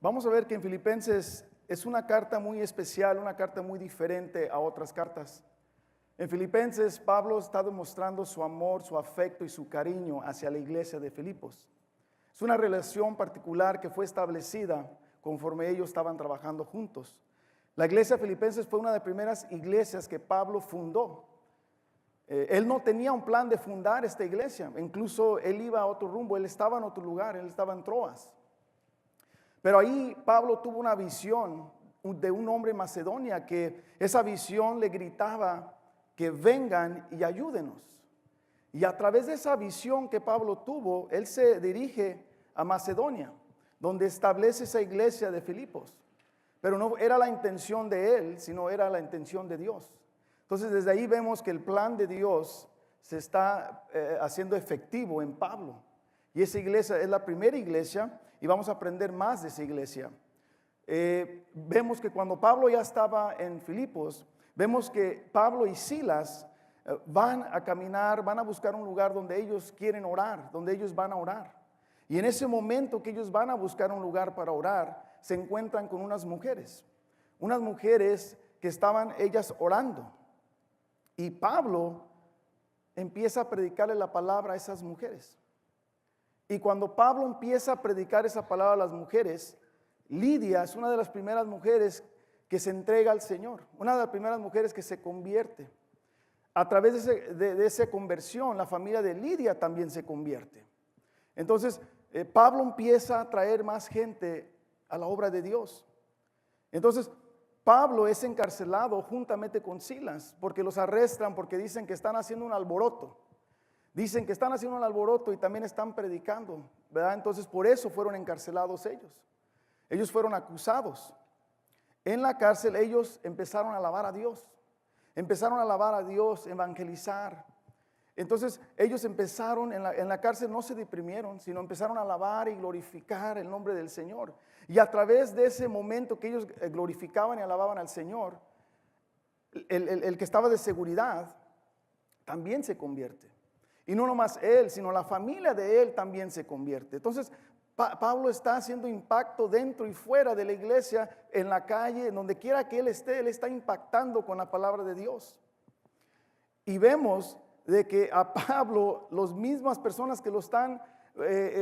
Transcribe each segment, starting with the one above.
Vamos a ver que en Filipenses es una carta muy especial, una carta muy diferente a otras cartas. En Filipenses, Pablo está demostrando su amor, su afecto y su cariño hacia la iglesia de Filipos. Es una relación particular que fue establecida conforme ellos estaban trabajando juntos. La iglesia de Filipenses fue una de las primeras iglesias que Pablo fundó. Él no tenía un plan de fundar esta iglesia, incluso él iba a otro rumbo, él estaba en otro lugar, él estaba en Troas. Pero ahí Pablo tuvo una visión de un hombre en Macedonia que esa visión le gritaba que vengan y ayúdenos. Y a través de esa visión que Pablo tuvo, él se dirige a Macedonia, donde establece esa iglesia de Filipos. Pero no era la intención de él, sino era la intención de Dios. Entonces desde ahí vemos que el plan de Dios se está haciendo efectivo en Pablo. Y esa iglesia es la primera iglesia y vamos a aprender más de esa iglesia. Vemos que cuando Pablo ya estaba en Filipos, vemos que Pablo y Silas van a caminar, van a buscar un lugar donde ellos quieren orar, donde ellos van a orar. Y en ese momento que ellos van a buscar un lugar para orar, se encuentran con unas mujeres que estaban ellas orando. Y Pablo empieza a predicarle la palabra a esas mujeres. Y cuando Pablo empieza a predicar esa palabra a las mujeres, Lidia es una de las primeras mujeres que se entrega al Señor, una de las primeras mujeres que se convierte. A través de esa conversión, la familia de Lidia también se convierte. Entonces, Pablo empieza a traer más gente a la obra de Dios. Entonces, Pablo es encarcelado juntamente con Silas, porque los arrestan, porque dicen que están haciendo un alboroto. Dicen que están haciendo un alboroto y también están predicando, ¿verdad? Entonces, por eso fueron encarcelados ellos. Ellos fueron acusados. En la cárcel ellos empezaron a alabar a Dios. Empezaron a alabar a Dios, evangelizar. Entonces ellos empezaron, en la cárcel no se deprimieron, sino empezaron a alabar y glorificar el nombre del Señor. Y a través de ese momento que ellos glorificaban y alababan al Señor, el que estaba de seguridad también se convierte. Y no nomás él, sino la familia de él también se convierte. Entonces Pablo está haciendo impacto dentro y fuera de la iglesia, en la calle, en donde quiera que él está impactando con la palabra de Dios. Y vemos de que a Pablo, las mismas personas que lo están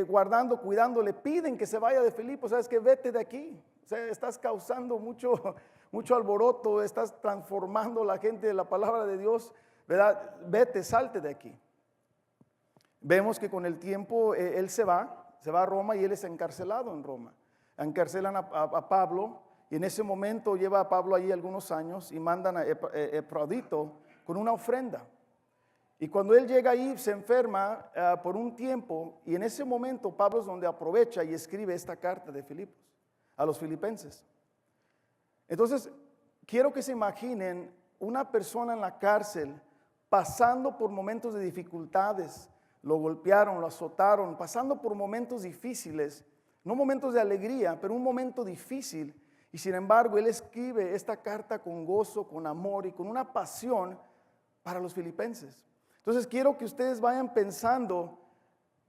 guardando, cuidando, le piden que se vaya de Filipos. Sabes que vete de aquí, o sea, estás causando mucho alboroto, estás transformando a la gente de la palabra de Dios, ¿verdad? Vete, salte de aquí. Vemos que con el tiempo él se va a Roma y él es encarcelado en Roma. Encarcelan a Pablo y en ese momento lleva a Pablo allí algunos años y mandan a Epafrodito con una ofrenda. Y cuando él llega ahí se enferma por un tiempo y en ese momento Pablo es donde aprovecha y escribe esta carta de Filipos a los filipenses. Entonces quiero que se imaginen una persona en la cárcel pasando por momentos de dificultades. Lo golpearon, lo azotaron, pasando por momentos difíciles, no momentos de alegría, pero un momento difícil. Y sin embargo, él escribe esta carta con gozo, con amor y con una pasión para los filipenses. Entonces quiero que ustedes vayan pensando,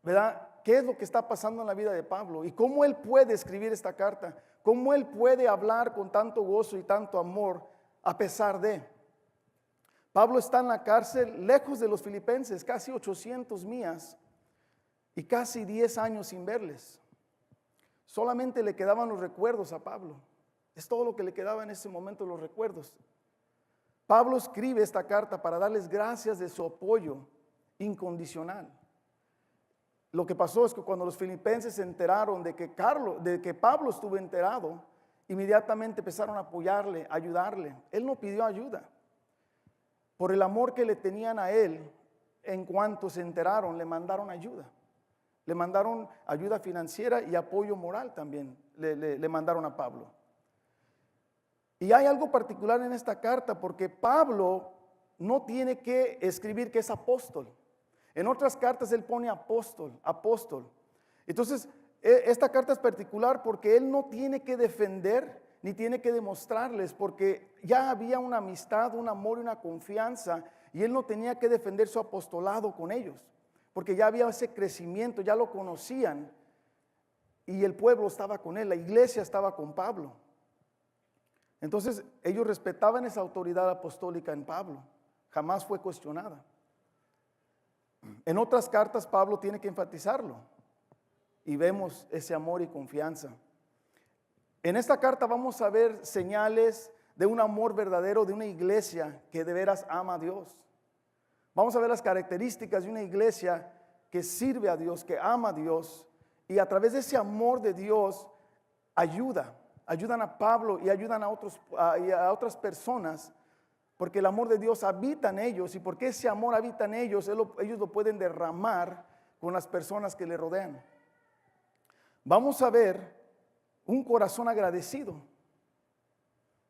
¿verdad? ¿Qué es lo que está pasando en la vida de Pablo? Y cómo él puede escribir esta carta, cómo él puede hablar con tanto gozo y tanto amor a pesar de. Pablo está en la cárcel lejos de los filipenses, casi 800 millas y casi 10 años sin verles. Solamente le quedaban los recuerdos a Pablo. Es todo lo que le quedaba en ese momento, los recuerdos. Pablo escribe esta carta para darles gracias de su apoyo incondicional. Lo que pasó es que cuando los filipenses se enteraron de que Pablo estuvo enterado, inmediatamente empezaron a apoyarle, a ayudarle. Él no pidió ayuda. Por el amor que le tenían a él, en cuanto se enteraron, le mandaron ayuda. Le mandaron ayuda financiera y apoyo moral también, le mandaron a Pablo. Y hay algo particular en esta carta porque Pablo no tiene que escribir que es apóstol. En otras cartas él pone apóstol. Entonces, esta carta es particular porque él no tiene que defender ni tiene que demostrarles, porque ya había una amistad, un amor y una confianza, y él no tenía que defender su apostolado con ellos, porque ya había ese crecimiento, ya lo conocían. y el pueblo estaba con él, la iglesia estaba con Pablo. Entonces ellos respetaban esa autoridad apostólica en Pablo, jamás fue cuestionada. En otras cartas Pablo tiene que enfatizarlo y vemos ese amor y confianza. En esta carta vamos a ver señales de un amor verdadero de una iglesia que de veras ama a Dios. Vamos a ver las características de una iglesia que sirve a Dios, que ama a Dios, y a través de ese amor de Dios ayudan a Pablo y ayudan a otras personas, porque el amor de Dios habita en ellos, y porque ese amor habita en ellos, ellos lo pueden derramar con las personas que le rodean. Vamos a ver un corazón agradecido,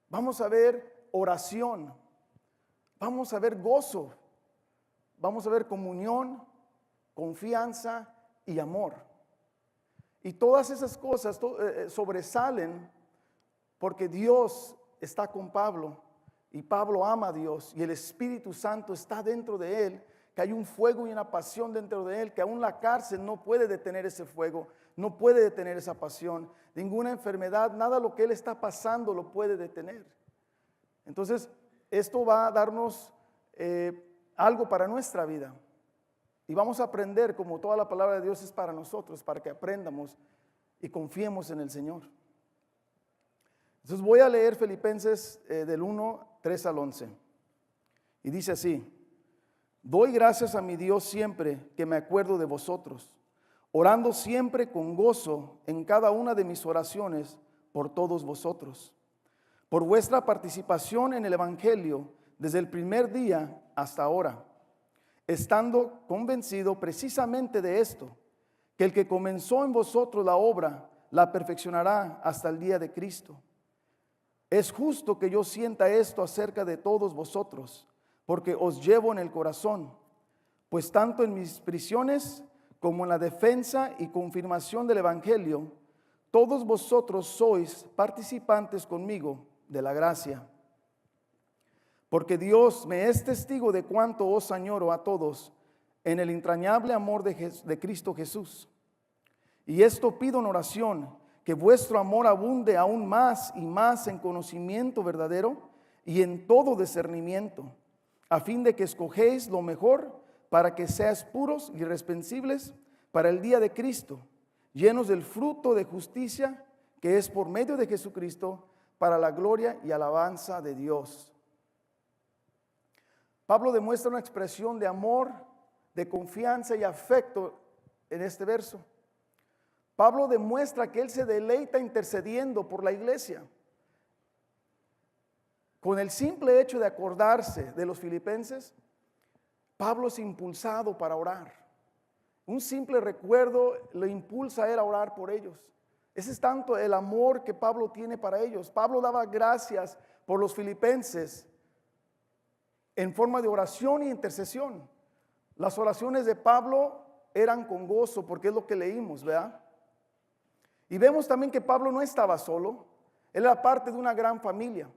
vamos a ver oración, vamos a ver gozo, vamos a ver comunión, confianza y amor. Y todas esas cosas sobresalen porque Dios está con Pablo y Pablo ama a Dios y el Espíritu Santo está dentro de él, que hay un fuego y una pasión dentro de él, que aún la cárcel no puede detener ese fuego, no puede detener esa pasión, ninguna enfermedad, nada lo que él está pasando lo puede detener. Entonces, esto va a darnos algo para nuestra vida. Y vamos a aprender, como toda la palabra de Dios es para nosotros, para que aprendamos y confiemos en el Señor. Entonces voy a leer Filipenses del 1, 3 al 11. Y dice así: doy gracias a mi Dios siempre que me acuerdo de vosotros, orando siempre con gozo en cada una de mis oraciones por todos vosotros, por vuestra participación en el Evangelio desde el primer día hasta ahora, estando convencido precisamente de esto, que el que comenzó en vosotros la obra, la perfeccionará hasta el día de Cristo. Es justo que yo sienta esto acerca de todos vosotros, porque os llevo en el corazón, pues tanto en mis prisiones como en la defensa y confirmación del Evangelio, todos vosotros sois participantes conmigo de la gracia. Porque Dios me es testigo de cuánto os añoro a todos en el entrañable amor de Cristo Jesús. Y esto pido en oración, que vuestro amor abunde aún más y más en conocimiento verdadero y en todo discernimiento, a fin de que escogéis lo mejor para que seáis puros y irreprensibles para el día de Cristo, llenos del fruto de justicia que es por medio de Jesucristo, para la gloria y alabanza de Dios. Pablo demuestra una expresión de amor, de confianza y afecto en este verso. Pablo demuestra que él se deleita intercediendo por la iglesia. Con el simple hecho de acordarse de los filipenses, Pablo es impulsado para orar. Un simple recuerdo lo impulsa a él a orar por ellos. Ese es tanto el amor que Pablo tiene para ellos. Pablo daba gracias por los filipenses en forma de oración y intercesión. Las oraciones de Pablo eran con gozo, porque es lo que leímos, ¿verdad? Y vemos también que Pablo no estaba solo, él era parte de una gran familia,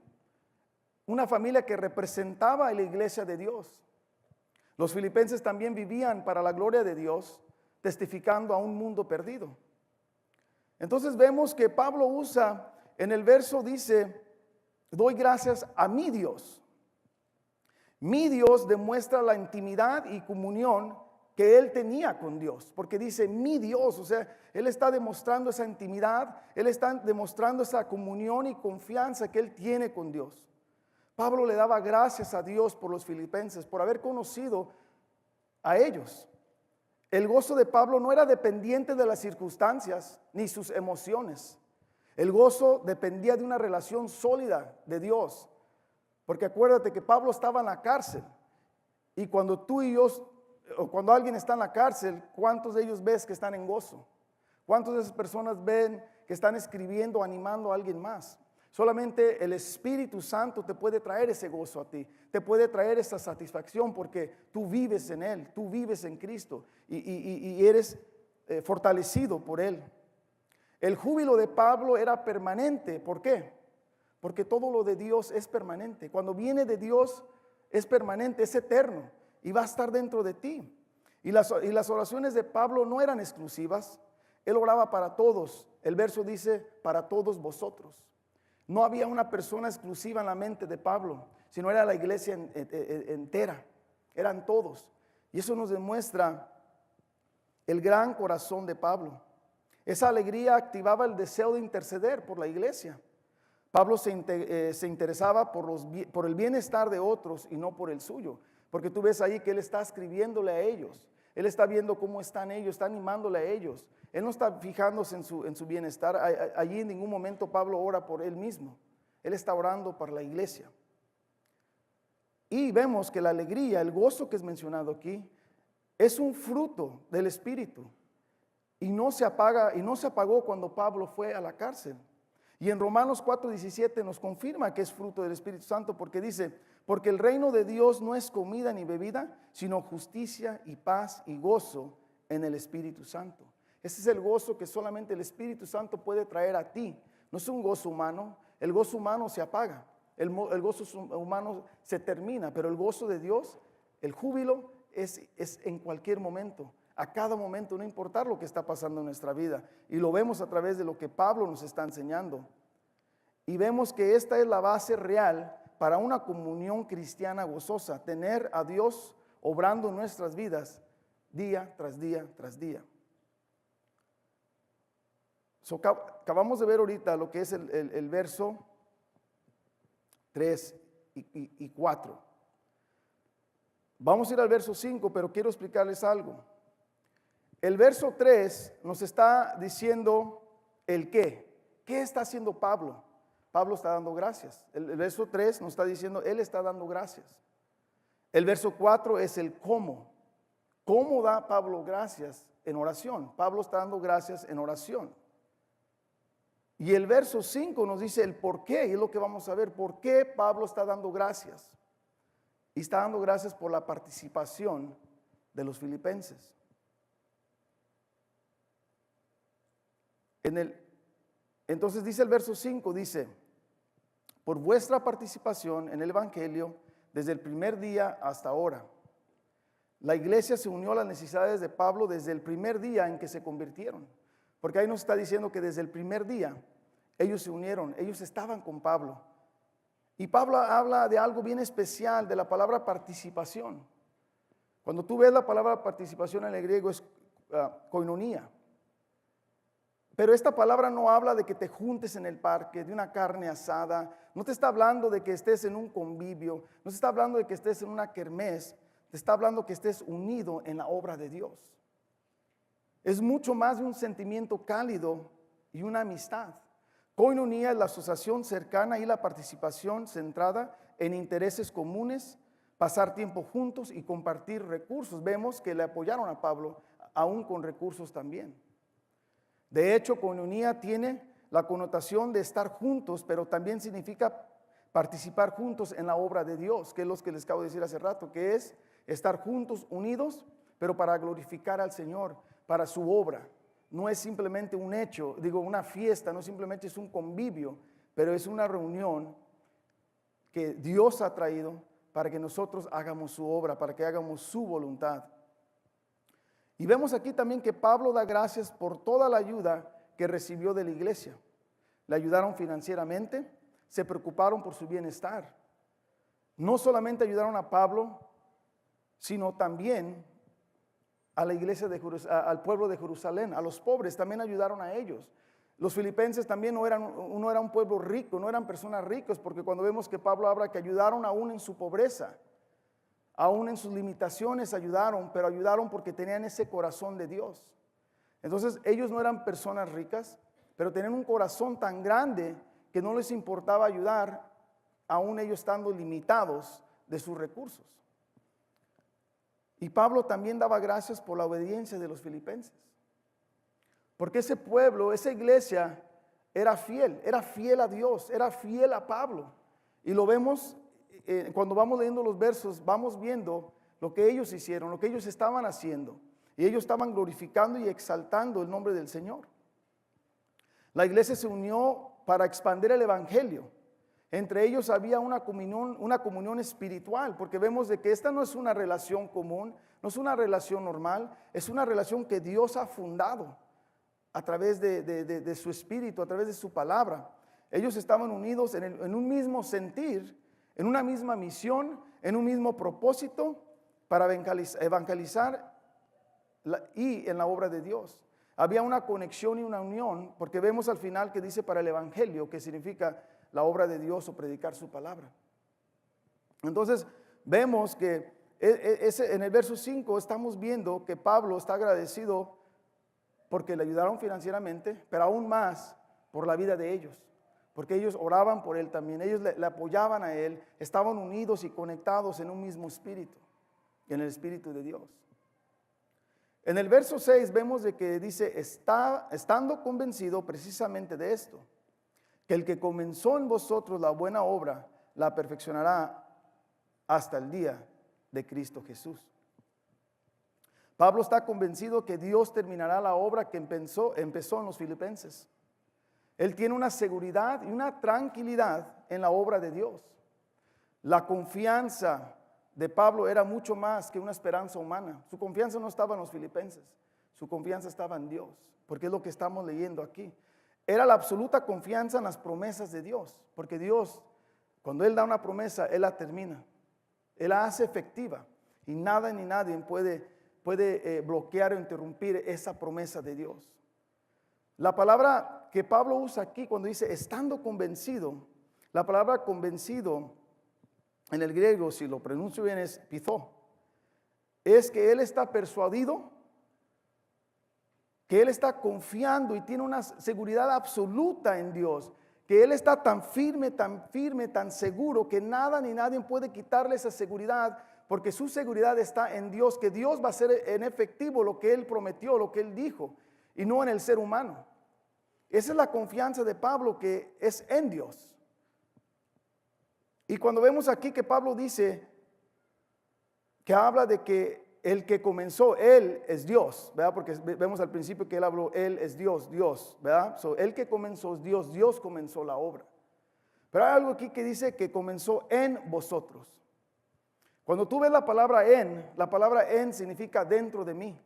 una familia que representaba a la iglesia de Dios. Los filipenses también vivían para la gloria de Dios, testificando a un mundo perdido. Entonces vemos que Pablo usa, en el verso dice, doy gracias a mi Dios. Mi Dios demuestra la intimidad y comunión que él tenía con Dios, porque dice mi Dios, o sea, él está demostrando esa intimidad, él está demostrando esa comunión y confianza que él tiene con Dios. Pablo le daba gracias a Dios por los filipenses, por haber conocido a ellos. El gozo de Pablo no era dependiente de las circunstancias ni sus emociones. El gozo dependía de una relación sólida de Dios. Porque acuérdate que Pablo estaba en la cárcel, y cuando tú y yo, o cuando alguien está en la cárcel, ¿cuántos de ellos ves que están en gozo? ¿Cuántas de esas personas ven que están escribiendo, animando a alguien más? Solamente el Espíritu Santo te puede traer ese gozo a ti, te puede traer esa satisfacción, porque tú vives en Él, tú vives en Cristo y eres fortalecido por Él. El júbilo de Pablo era permanente. ¿Por qué? Porque todo lo de Dios es permanente. Cuando viene de Dios es permanente, es eterno y va a estar dentro de ti. Y las oraciones de Pablo no eran exclusivas, Él oraba para todos. El verso dice, para todos vosotros. No había una persona exclusiva en la mente de Pablo, sino era la iglesia entera. Eran todos. Y eso nos demuestra el gran corazón de Pablo. Esa alegría activaba el deseo de interceder por la iglesia. Pablo se interesaba por el bienestar de otros y no por el suyo. Porque tú ves ahí que él está escribiéndole a ellos. Él está viendo cómo están ellos, está animándole a ellos. Él no está fijándose en su bienestar. Allí en ningún momento Pablo ora por él mismo. Él está orando para la iglesia. Y vemos que la alegría, el gozo que es mencionado aquí, es un fruto del Espíritu. Y no se apagó cuando Pablo fue a la cárcel. Y en Romanos 4:17 nos confirma que es fruto del Espíritu Santo, porque dice, porque el reino de Dios no es comida ni bebida, sino justicia y paz y gozo en el Espíritu Santo. Ese es el gozo que solamente el Espíritu Santo puede traer a ti. No es un gozo humano. El gozo humano se apaga. El gozo humano se termina, pero el gozo de Dios, el júbilo, es en cualquier momento. A cada momento, no importar lo que está pasando en nuestra vida. Y lo vemos a través de lo que Pablo nos está enseñando. Y vemos que esta es la base real para una comunión cristiana gozosa. Tener a Dios obrando en nuestras vidas día tras día tras día. Acabamos de ver ahorita lo que es el verso 3 y 4. Vamos a ir al verso 5, pero quiero explicarles algo. El verso 3 nos está diciendo el qué. ¿Qué está haciendo Pablo? Pablo está dando gracias. El verso 3 nos está diciendo, él está dando gracias. El verso 4 es el cómo. ¿Cómo da Pablo gracias? En oración. Pablo está dando gracias en oración. Y el verso 5 nos dice el por qué, y es lo que vamos a ver. ¿Por qué Pablo está dando gracias? Y está dando gracias por la participación de los filipenses. Entonces dice el verso 5, dice, por vuestra participación en el Evangelio desde el primer día hasta ahora. La iglesia se unió a las necesidades de Pablo desde el primer día en que se convirtieron. Porque ahí nos está diciendo que desde el primer día ellos se unieron, ellos estaban con Pablo. Y Pablo habla de algo bien especial, de la palabra participación. Cuando tú ves la palabra participación en el griego es koinonía. Pero esta palabra no habla de que te juntes en el parque, de una carne asada. No te está hablando de que estés en un convivio. No te está hablando de que estés en una kermés. Te está hablando que estés unido en la obra de Dios. Es mucho más de un sentimiento cálido y una amistad. Koinonía es la asociación cercana y la participación centrada en intereses comunes, pasar tiempo juntos y compartir recursos. Vemos que le apoyaron a Pablo, aún con recursos también. De hecho, koinonía tiene la connotación de estar juntos, pero también significa participar juntos en la obra de Dios, que es lo que les acabo de decir hace rato, que es estar juntos, unidos, pero para glorificar al Señor, para su obra. No es simplemente un hecho, una fiesta, no simplemente es un convivio, pero es una reunión que Dios ha traído para que nosotros hagamos su obra, para que hagamos su voluntad. Y vemos aquí también que Pablo da gracias por toda la ayuda que recibió de la iglesia. Le ayudaron financieramente, se preocuparon por su bienestar. No solamente ayudaron a Pablo, sino también a la iglesia al pueblo de Jerusalén, a los pobres, también ayudaron a ellos. Los filipenses también no era un pueblo rico, no eran personas ricas, porque cuando vemos que Pablo habla que ayudaron aún en su pobreza, aún en sus limitaciones ayudaron, pero ayudaron porque tenían ese corazón de Dios. Entonces ellos no eran personas ricas, pero tenían un corazón tan grande que no les importaba ayudar, aún ellos estando limitados de sus recursos. Y Pablo también daba gracias por la obediencia de los filipenses. Porque ese pueblo, esa iglesia era fiel a Dios, era fiel a Pablo. Y lo vemos cuando vamos leyendo los versos, vamos viendo lo que ellos hicieron, lo que ellos estaban haciendo. Y ellos estaban glorificando y exaltando el nombre del Señor. La iglesia se unió para expandir el evangelio. Entre ellos había una comunión espiritual, porque vemos de que esta no es una relación común, no es una relación normal, es una relación que Dios ha fundado. a través de su espíritu, a través de su palabra. Ellos estaban unidos en un mismo sentir, en una misma misión, en un mismo propósito para evangelizar y en la obra de Dios. Había una conexión y una unión, porque vemos al final que dice para el evangelio, que significa la obra de Dios o predicar su palabra. Entonces vemos que en el verso 5 estamos viendo que Pablo está agradecido porque le ayudaron financieramente, pero aún más por la vida de ellos, porque ellos oraban por él también, ellos le apoyaban a él, estaban unidos y conectados en un mismo espíritu, en el espíritu de Dios. En el verso 6 vemos de que dice, estando convencido precisamente de esto, que el que comenzó en vosotros la buena obra, la perfeccionará hasta el día de Cristo Jesús. Pablo está convencido que Dios terminará la obra que empezó en los filipenses. Él tiene una seguridad y una tranquilidad en la obra de Dios. La confianza de Pablo era mucho más que una esperanza humana. Su confianza no estaba en los filipenses, su confianza estaba en Dios, porque es lo que estamos leyendo aquí. Era la absoluta confianza en las promesas de Dios, porque Dios, cuando Él da una promesa, Él la termina, Él la hace efectiva, y nada ni nadie puede bloquear o interrumpir esa promesa de Dios. La palabra que Pablo usa aquí cuando dice estando convencido, la palabra convencido en el griego, si lo pronuncio bien, es pithó. Es que él está persuadido, que él está confiando y tiene una seguridad absoluta en Dios, que él está tan firme, tan seguro que nada ni nadie puede quitarle esa seguridad, porque su seguridad está en Dios, que Dios va a hacer en efectivo lo que él prometió, lo que él dijo, y no en el ser humano. Esa es la confianza de Pablo, que es en Dios. Y cuando vemos aquí que Pablo dice, que habla de que el que comenzó, Él es Dios, ¿verdad? Porque vemos al principio que Él habló, Él es Dios, ¿verdad? El que comenzó es Dios, Dios comenzó la obra. Pero hay algo aquí que dice que comenzó en vosotros. Cuando tú ves la palabra en significa dentro de mí.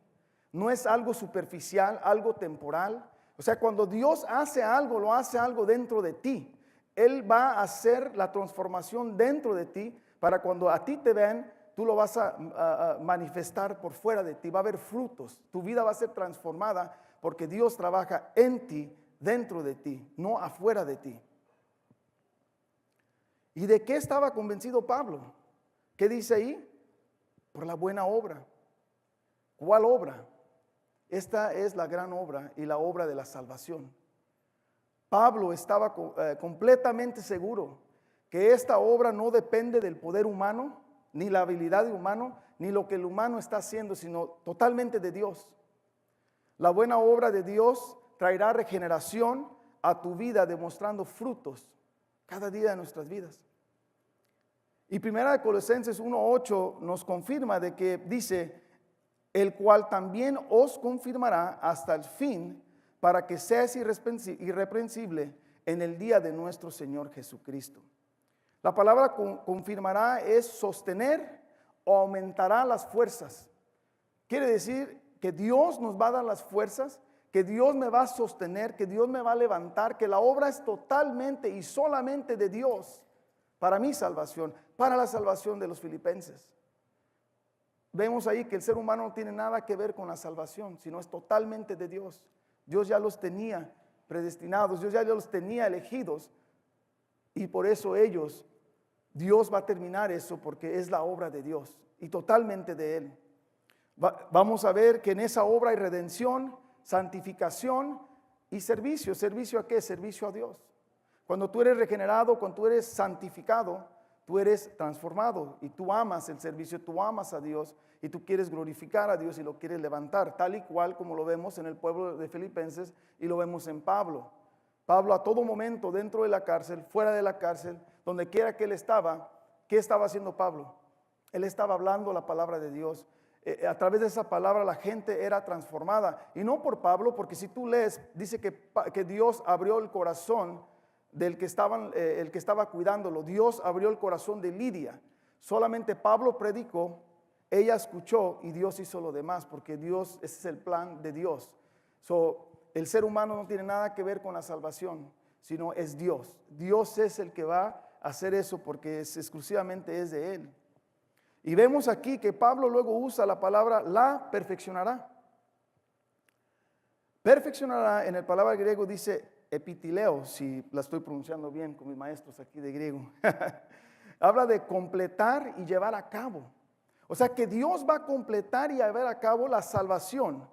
No es algo superficial, algo temporal. O sea, cuando Dios hace algo, lo hace algo dentro de ti. Él va a hacer la transformación dentro de ti para cuando a ti te ven, tú lo vas a manifestar por fuera de ti. Va a haber frutos. Tu vida va a ser transformada porque Dios trabaja en ti, dentro de ti, no afuera de ti. ¿Y de qué estaba convencido Pablo? ¿Qué dice ahí? Por la buena obra. ¿Cuál obra? Esta es la gran obra y la obra de la salvación. Pablo estaba completamente seguro que esta obra no depende del poder humano, ni la habilidad de humano, ni lo que el humano está haciendo, sino totalmente de Dios. La buena obra de Dios traerá regeneración a tu vida, demostrando frutos cada día de nuestras vidas. Y primera de Colosenses 1:8 nos confirma de que dice, el cual también os confirmará hasta el fin, para que seas irreprensible en el día de nuestro Señor Jesucristo. La palabra confirmará es sostener o aumentará las fuerzas. Quiere decir que Dios nos va a dar las fuerzas, que Dios me va a sostener, que Dios me va a levantar, que la obra es totalmente y solamente de Dios para mi salvación, para la salvación de los filipenses. Vemos ahí que el ser humano no tiene nada que ver con la salvación, sino es totalmente de Dios. Dios ya los tenía predestinados, Dios ya los tenía elegidos, y por eso Dios va a terminar eso, porque es la obra de Dios y totalmente de Él. Vamos a ver que en esa obra hay redención, santificación y servicio. ¿Servicio a qué? Servicio a Dios. Cuando tú eres regenerado, cuando tú eres santificado, tú eres transformado y tú amas el servicio, tú amas a Dios y tú quieres glorificar a Dios y lo quieres levantar, tal y cual como lo vemos en el pueblo de Filipenses y lo vemos en Pablo. Pablo a todo momento, dentro de la cárcel, fuera de la cárcel, donde quiera que él estaba, ¿qué estaba haciendo Pablo? Él estaba hablando la palabra de Dios. A través de esa palabra la gente era transformada. Y no por Pablo, porque si tú lees, dice que Dios abrió el corazón del que el que estaba cuidándolo. Dios abrió el corazón de Lidia. Solamente Pablo predicó, ella escuchó y Dios hizo lo demás, porque ese es el plan de Dios. el ser humano no tiene nada que ver con la salvación, sino es Dios. Dios es el que va a hacer eso porque exclusivamente es de Él. Y vemos aquí que Pablo luego usa la palabra la perfeccionará. Perfeccionará en el palabra griego dice epitileo, si la estoy pronunciando bien con mis maestros aquí de griego. Habla de completar y llevar a cabo. O sea que Dios va a completar y llevar a cabo la salvación.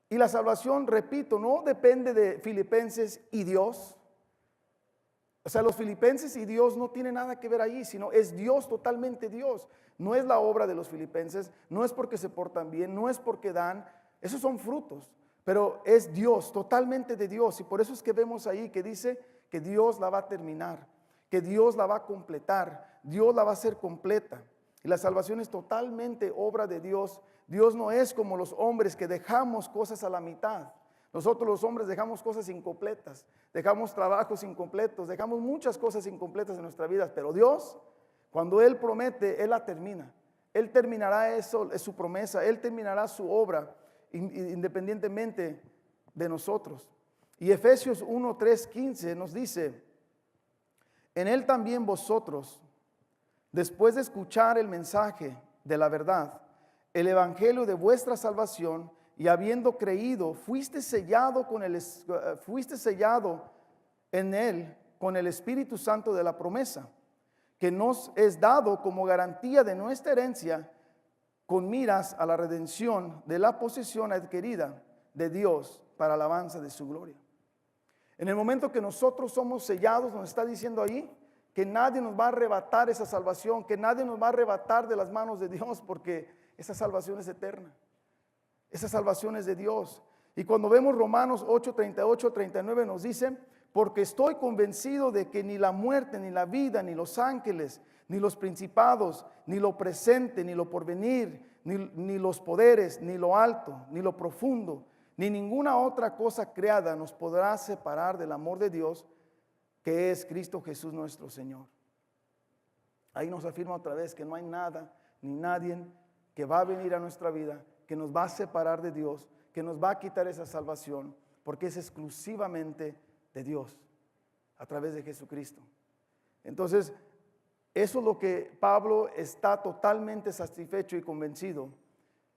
Y la salvación, repito, no depende de Filipenses y Dios. O sea, los filipenses y Dios no tienen nada que ver allí, sino es Dios, totalmente Dios. No es la obra de los filipenses, no es porque se portan bien, no es porque dan, esos son frutos, pero es Dios, totalmente de Dios. Y por eso es que vemos ahí que dice que Dios la va a terminar, que Dios la va a completar, Dios la va a hacer completa. Y la salvación es totalmente obra de Dios. Dios no es como los hombres que dejamos cosas a la mitad. Nosotros los hombres dejamos cosas incompletas, dejamos trabajos incompletos, dejamos muchas cosas incompletas en nuestra vida, pero Dios, cuando Él promete, Él la termina. Él terminará eso, es su promesa, Él terminará su obra independientemente de nosotros. Y Efesios 1, 3, 15 nos dice, en Él también vosotros, después de escuchar el mensaje de la verdad, el evangelio de vuestra salvación, y habiendo creído, fuiste sellado en Él con el Espíritu Santo de la promesa, que nos es dado como garantía de nuestra herencia, con miras a la redención de la posesión adquirida de Dios para alabanza de su gloria. En el momento que nosotros somos sellados, nos está diciendo ahí que nadie nos va a arrebatar esa salvación, que nadie nos va a arrebatar de las manos de Dios, porque esa salvación es eterna. Esa salvación es de Dios. Y cuando vemos Romanos 8, 38, 39 nos dice, porque estoy convencido de que ni la muerte, ni la vida, ni los ángeles, ni los principados, ni lo presente, ni lo porvenir, ni los poderes, ni lo alto, ni lo profundo, ni ninguna otra cosa creada nos podrá separar del amor de Dios, que es Cristo Jesús nuestro Señor. Ahí nos afirma otra vez que no hay nada, ni nadie que va a venir a nuestra vida que nos va a separar de Dios, que nos va a quitar esa salvación, porque es exclusivamente de Dios, a través de Jesucristo. Entonces, eso es lo que Pablo está totalmente satisfecho y convencido,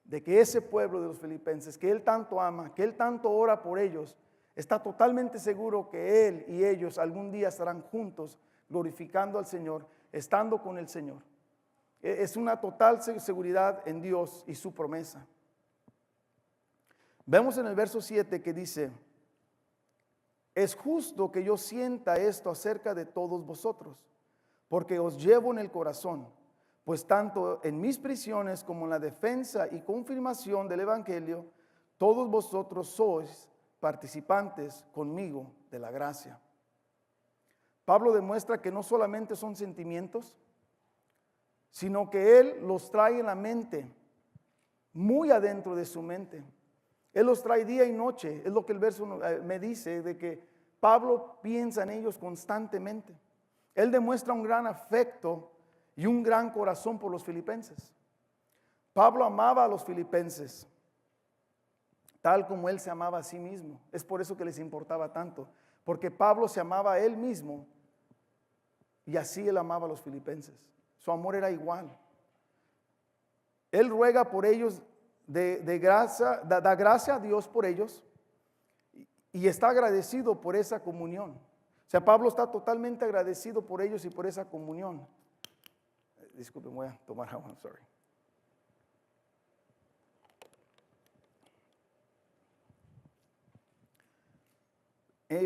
de que ese pueblo de los filipenses, que él tanto ama, que él tanto ora por ellos, está totalmente seguro que él y ellos algún día estarán juntos, glorificando al Señor, estando con el Señor. Es una total seguridad en Dios y su promesa. Vemos en el verso 7 que dice, es justo que yo sienta esto acerca de todos vosotros, porque os llevo en el corazón, pues tanto en mis prisiones como en la defensa y confirmación del Evangelio, todos vosotros sois participantes conmigo de la gracia. Pablo demuestra que no solamente son sentimientos, sino que él los trae en la mente, muy adentro de su mente. Él los trae día y noche. Es lo que el verso me dice, de que Pablo piensa en ellos constantemente. Él demuestra un gran afecto y un gran corazón por los filipenses. Pablo amaba a los filipenses, tal como él se amaba a sí mismo. Es por eso que les importaba tanto, porque Pablo se amaba a él mismo y así él amaba a los filipenses. Su amor era igual. Él ruega por ellos de gracia, da gracia a Dios por ellos y está agradecido por esa comunión. O sea, Pablo está totalmente agradecido por ellos y por esa comunión. Disculpen, voy a tomar agua, I'm sorry.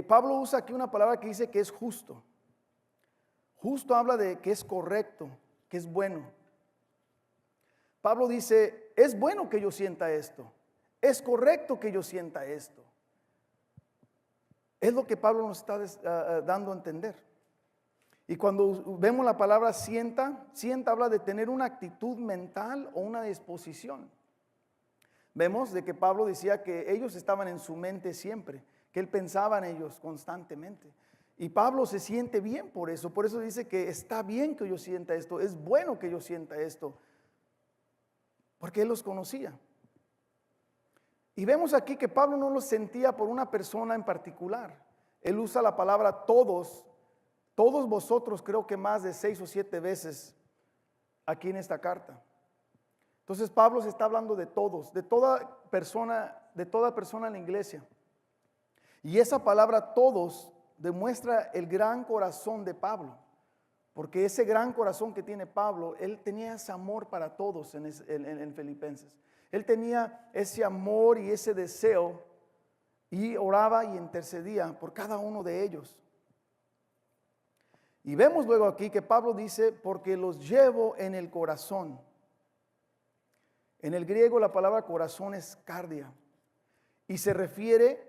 Pablo usa aquí una palabra que dice que es justo. Justo habla de que es correcto, que es bueno. Pablo dice, es bueno que yo sienta esto, es correcto que yo sienta esto. Es lo que Pablo nos está dando a entender. Y cuando vemos la palabra sienta habla de tener una actitud mental o una disposición. Vemos de que Pablo decía que ellos estaban en su mente siempre, que él pensaba en ellos constantemente. Y Pablo se siente bien por eso dice que está bien que yo sienta esto, es bueno que yo sienta esto, porque él los conocía. Y vemos aquí que Pablo no lo sentía por una persona en particular. Él usa la palabra todos vosotros, creo que más de 6 o 7 veces aquí en esta carta. Entonces Pablo se está hablando de todos, de toda persona en la iglesia. Y esa palabra todos demuestra el gran corazón de Pablo, porque ese gran corazón que tiene Pablo, él tenía ese amor para todos en Filipenses. Él tenía ese amor y ese deseo y oraba y intercedía por cada uno de ellos. Y vemos luego aquí que Pablo dice, porque los llevo en el corazón. En el griego la palabra corazón es cardia y se refiere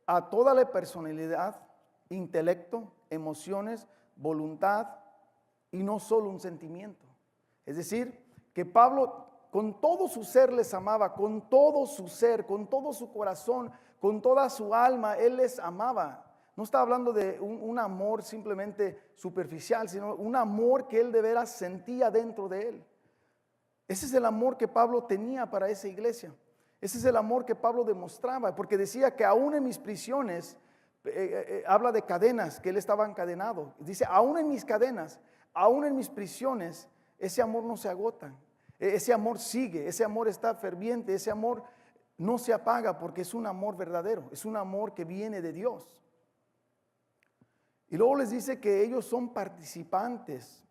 a toda la personalidad, intelecto, emociones, voluntad y no solo un sentimiento. Es decir, que Pablo con todo su ser les amaba, con todo su ser, con todo su corazón, con toda su alma, él les amaba. No está hablando de un amor simplemente superficial, sino un amor que él de veras sentía dentro de él. Ese es el amor que Pablo tenía para esa iglesia. Ese es el amor que Pablo demostraba, porque decía que aún en mis prisiones, habla de cadenas, que él estaba encadenado. Dice, aún en mis cadenas, aún en mis prisiones, ese amor no se agota. Ese amor sigue, ese amor está ferviente, ese amor no se apaga porque es un amor verdadero, es un amor que viene de Dios. Y luego les dice que ellos son participantes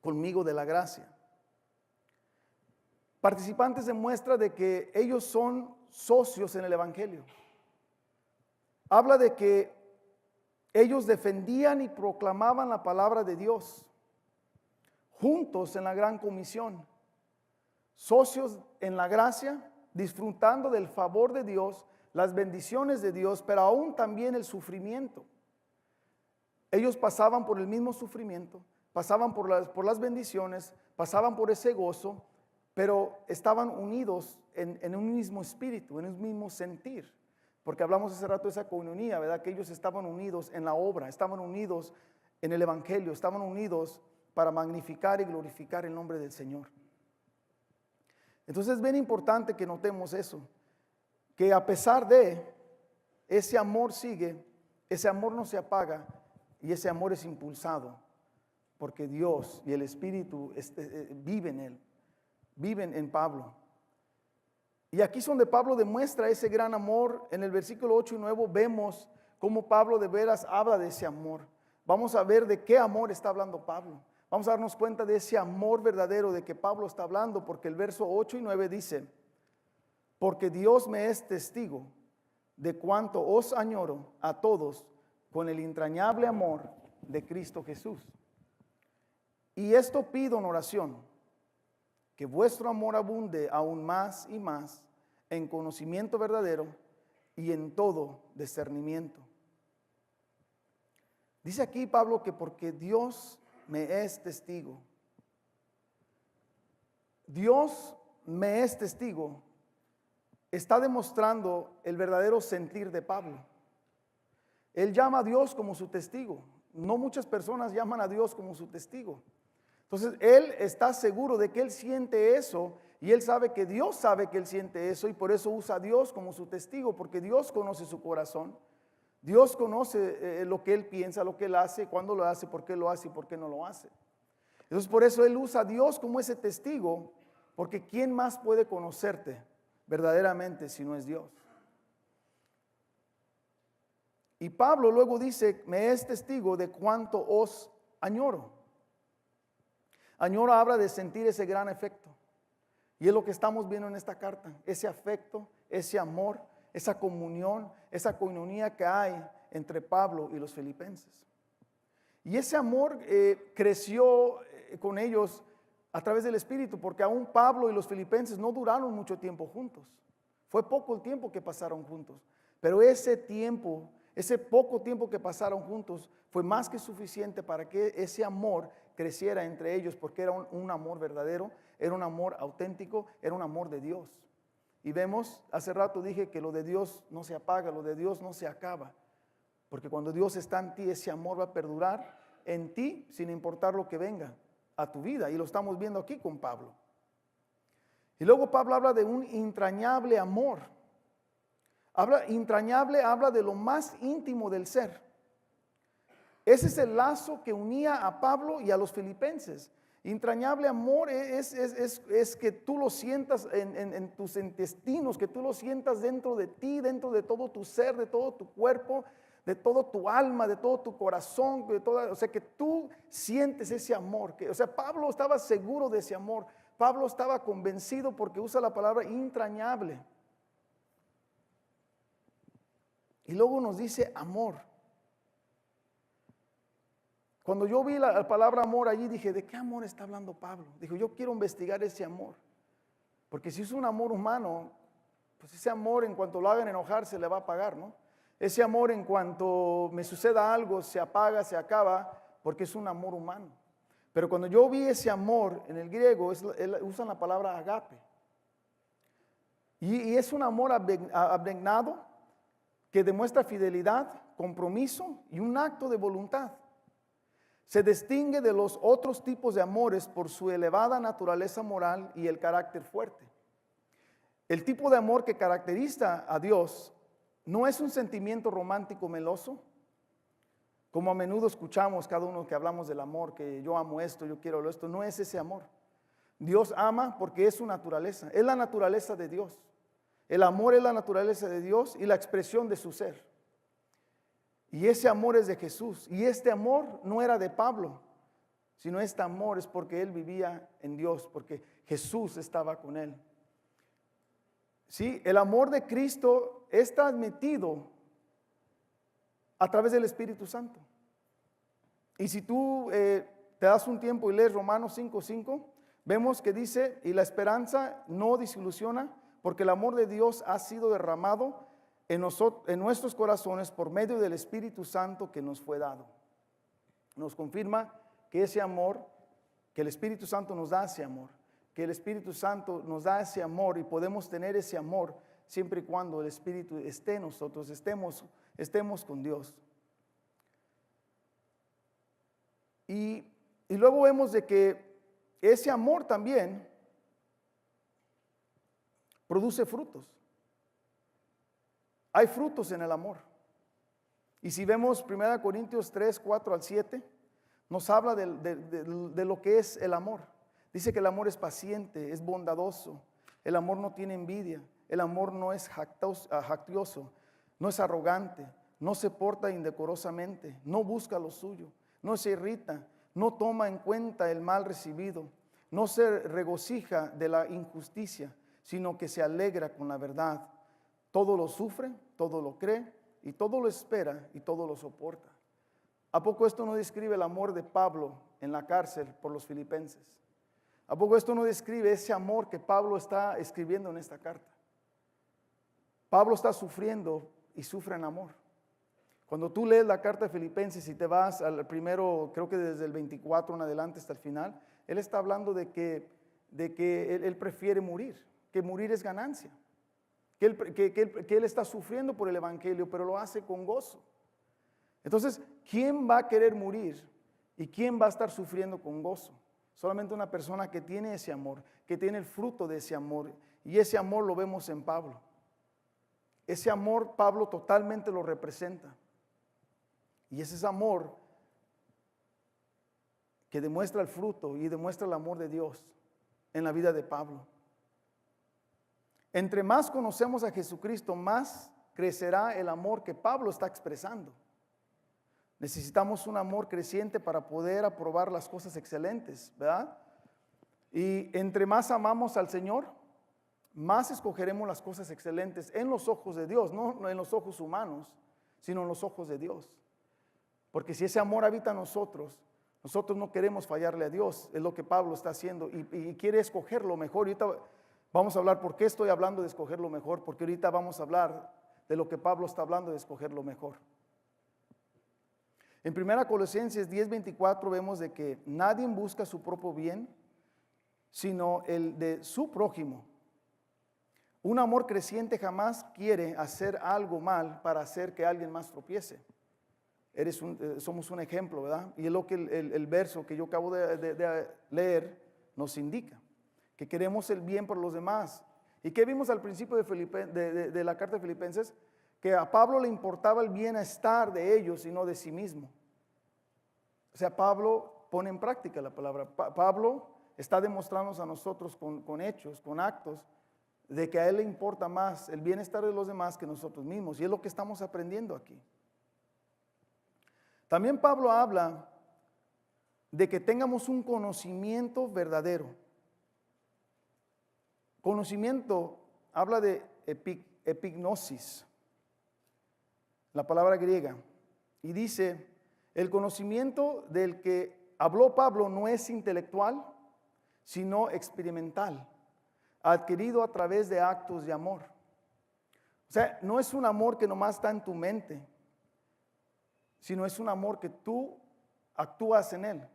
conmigo de la gracia. Participantes demuestra de que ellos son socios en el evangelio. Habla de que ellos defendían y proclamaban la palabra de Dios juntos en la gran comisión, socios en la gracia, disfrutando del favor de Dios, las bendiciones de Dios, pero aún también el sufrimiento. Ellos pasaban por el mismo sufrimiento, pasaban por las bendiciones, pasaban por ese gozo, pero estaban unidos en un mismo espíritu, en un mismo sentir. Porque hablamos hace rato de esa coinonía, ¿verdad? Que ellos estaban unidos en la obra, estaban unidos en el evangelio, estaban unidos para magnificar y glorificar el nombre del Señor. Entonces es bien importante que notemos eso, que a pesar de ese amor sigue, ese amor no se apaga y ese amor es impulsado porque Dios y el Espíritu viven en él, viven en Pablo. Y aquí es donde Pablo demuestra ese gran amor. En el versículo 8 y 9 vemos cómo Pablo de veras habla de ese amor. Vamos a ver de qué amor está hablando Pablo. Vamos a darnos cuenta de ese amor verdadero de que Pablo está hablando, porque el verso 8 y 9 dice, porque Dios me es testigo de cuánto os añoro a todos con el entrañable amor de Cristo Jesús. Y esto pido en oración, que vuestro amor abunde aún más y más en conocimiento verdadero y en todo discernimiento. Dice aquí Pablo que porque Dios me es testigo. Dios me es testigo. Está demostrando el verdadero sentir de Pablo. Él llama a Dios como su testigo. No muchas personas llaman a Dios como su testigo. Entonces él está seguro de que él siente eso y él sabe que Dios sabe que él siente eso y por eso usa a Dios como su testigo, porque Dios conoce su corazón. Dios conoce lo que él piensa, lo que él hace, cuándo lo hace, por qué lo hace y por qué no lo hace. Entonces por eso él usa a Dios como ese testigo, porque ¿quién más puede conocerte verdaderamente si no es Dios? Y Pablo luego dice, me es testigo de cuánto os añoro. Añoro habla de sentir ese gran afecto. Y es lo que estamos viendo en esta carta, ese afecto, ese amor, esa comunión, esa coinonía que hay entre Pablo y los filipenses. Y ese amor creció con ellos a través del Espíritu, porque aún Pablo y los filipenses no duraron mucho tiempo juntos. Fue poco el tiempo que pasaron juntos, pero ese tiempo, ese poco tiempo que pasaron juntos fue más que suficiente para que ese amor creciera entre ellos, porque era un amor verdadero, era un amor auténtico, era un amor de Dios. Y vemos, hace rato dije que lo de Dios no se apaga, lo de Dios no se acaba, porque cuando Dios está en ti, ese amor va a perdurar en ti sin importar lo que venga a tu vida, y lo estamos viendo aquí con Pablo. Y luego Pablo habla de un entrañable amor. Entrañable habla de lo más íntimo del ser. Ese es el lazo que unía a Pablo y a los filipenses. Entrañable amor es que tú lo sientas en tus intestinos, que tú lo sientas dentro de ti, dentro de todo tu ser, de todo tu cuerpo, de todo tu alma, de todo tu corazón, o sea, que tú sientes ese amor. O sea, Pablo estaba seguro de ese amor. Pablo estaba convencido porque usa la palabra entrañable. Y luego nos dice amor. Cuando yo vi la palabra amor allí, dije, ¿de qué amor está hablando Pablo? Dijo, yo quiero investigar ese amor. Porque si es un amor humano, pues ese amor en cuanto lo hagan enojar se le va a apagar, ¿no? Ese amor en cuanto me suceda algo se apaga, se acaba, porque es un amor humano. Pero cuando yo vi ese amor en el griego, usan la palabra agape. Y es un amor abnegado que demuestra fidelidad, compromiso y un acto de voluntad. Se distingue de los otros tipos de amores por su elevada naturaleza moral y el carácter fuerte. El tipo de amor que caracteriza a Dios no es un sentimiento romántico meloso, como a menudo escuchamos cada uno que hablamos del amor, que yo amo esto, yo quiero esto. No es ese amor. Dios ama porque es su naturaleza, es la naturaleza de Dios. El amor es la naturaleza de Dios y la expresión de su ser. Y ese amor es de Jesús. Y este amor no era de Pablo, sino este amor es porque él vivía en Dios, porque Jesús estaba con él. Sí, el amor de Cristo es transmitido a través del Espíritu Santo. Y si tú te das un tiempo y lees Romanos 5:5, vemos que dice, y la esperanza no desilusiona, porque el amor de Dios ha sido derramado en nuestros corazones por medio del Espíritu Santo que nos fue dado. Nos confirma que ese amor, que el Espíritu Santo nos da ese amor, que el Espíritu Santo nos da ese amor y podemos tener ese amor siempre y cuando el Espíritu esté en nosotros, estemos con Dios. Y luego vemos de que ese amor también produce frutos. Hay frutos en el amor. Y si vemos 1 Corintios 3, 4 al 7, nos habla de lo que es el amor. Dice que el amor es paciente, es bondadoso, el amor no tiene envidia, el amor no es jactioso, no es arrogante, no se porta indecorosamente, no busca lo suyo, no se irrita, no toma en cuenta el mal recibido, no se regocija de la injusticia, sino que se alegra con la verdad. Todo lo sufre, todo lo cree, y todo lo espera, y todo lo soporta. ¿A poco esto no describe el amor de Pablo en la cárcel por los filipenses? ¿A poco esto no describe ese amor que Pablo está escribiendo en esta carta? Pablo está sufriendo y sufre en amor. Cuando tú lees la carta de Filipenses y te vas al primero, creo que desde el 24 en adelante hasta el final, él está hablando de que él prefiere morir, que morir es ganancia. Que él está sufriendo por el evangelio, pero lo hace con gozo. Entonces, ¿quién va a querer morir y quién va a estar sufriendo con gozo? Solamente una persona que tiene ese amor, que tiene el fruto de ese amor, y ese amor lo vemos en Pablo. Ese amor Pablo totalmente lo representa, y es ese amor que demuestra el fruto y demuestra el amor de Dios en la vida de Pablo. Entre más conocemos a Jesucristo, más crecerá el amor que Pablo está expresando. Necesitamos un amor creciente para poder aprobar las cosas excelentes, ¿verdad? Y entre más amamos al Señor, más escogeremos las cosas excelentes en los ojos de Dios, no en los ojos humanos, sino en los ojos de Dios. Porque si ese amor habita en nosotros no queremos fallarle a Dios, es lo que Pablo está haciendo y quiere escoger lo mejor. Y ahorita vamos a hablar por qué estoy hablando de escoger lo mejor, porque ahorita vamos a hablar de lo que Pablo está hablando de escoger lo mejor. En 1 Colosenses 10:24 vemos de que nadie busca su propio bien, sino el de su prójimo. Un amor creciente jamás quiere hacer algo mal para hacer que alguien más tropiece. Somos un ejemplo, ¿verdad? Y es lo que el verso que yo acabo de leer nos indica. que queremos el bien por los demás. ¿Y qué vimos al principio de la carta de Filipenses? Que a Pablo le importaba el bienestar de ellos y no de sí mismo. O sea, Pablo pone en práctica la palabra. Pablo está demostrándonos a nosotros con hechos, con actos, de que a él le importa más el bienestar de los demás que nosotros mismos. Y es lo que estamos aprendiendo aquí. También Pablo habla de que tengamos un conocimiento verdadero. Conocimiento habla de epignosis, la palabra griega, y dice, el conocimiento del que habló Pablo no es intelectual, sino experimental, adquirido a través de actos de amor. O sea, no es un amor que nomás está en tu mente, sino es un amor que tú actúas en él,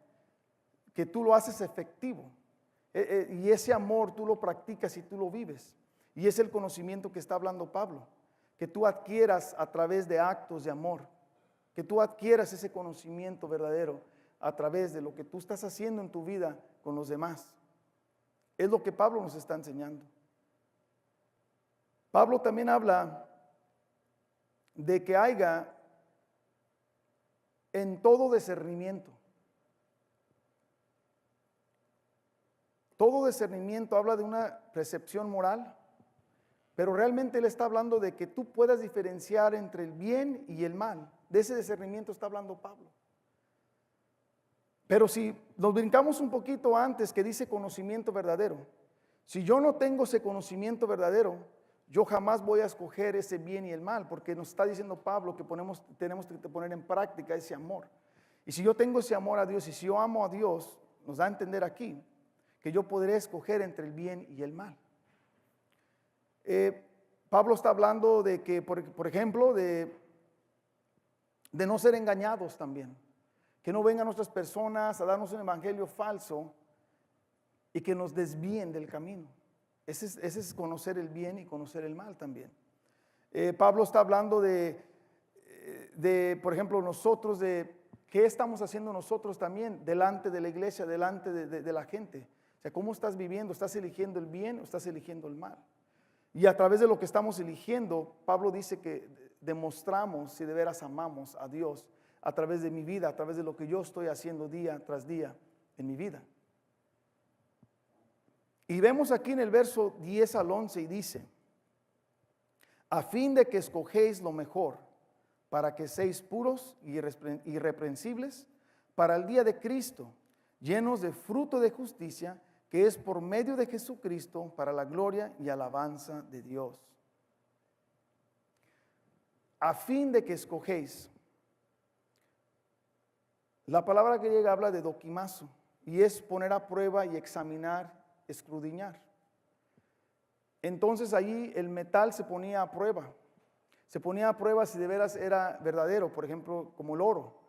que tú lo haces efectivo. Y ese amor tú lo practicas y tú lo vives. Y es el conocimiento que está hablando Pablo, que tú adquieras a través de actos de amor, que tú adquieras ese conocimiento verdadero a través de lo que tú estás haciendo en tu vida con los demás. Es lo que Pablo nos está enseñando. Pablo también habla de que haya en todo discernimiento. Todo discernimiento habla de una percepción moral, pero realmente él está hablando de que tú puedas diferenciar entre el bien y el mal. De ese discernimiento está hablando Pablo. Pero si nos brincamos un poquito antes que dice conocimiento verdadero, si yo no tengo ese conocimiento verdadero, yo jamás voy a escoger ese bien y el mal, porque nos está diciendo Pablo que tenemos que poner en práctica ese amor. Y si yo tengo ese amor a Dios y si yo amo a Dios, nos da a entender aquí que yo podré escoger entre el bien y el mal. Pablo está hablando de que, por ejemplo, de no ser engañados también. Que no vengan otras personas a darnos un evangelio falso y que nos desvíen del camino. Ese es conocer el bien y conocer el mal también. Pablo está hablando de, por ejemplo, nosotros, de qué estamos haciendo nosotros también delante de la iglesia, delante de la gente. O sea, ¿cómo estás viviendo? ¿Estás eligiendo el bien o estás eligiendo el mal? Y a través de lo que estamos eligiendo, Pablo dice que demostramos si de veras amamos a Dios a través de mi vida, a través de lo que yo estoy haciendo día tras día en mi vida. Y vemos aquí en el verso 10 al 11 y dice, a fin de que escogéis lo mejor, para que seáis puros y irreprensibles para el día de Cristo, llenos de fruto de justicia, que es por medio de Jesucristo para la gloria y alabanza de Dios. A fin de que escogéis. La palabra griega habla de dokimazo y es poner a prueba y examinar, escudriñar. Entonces allí el metal se ponía a prueba. Se ponía a prueba si de veras era verdadero, por ejemplo, como el oro.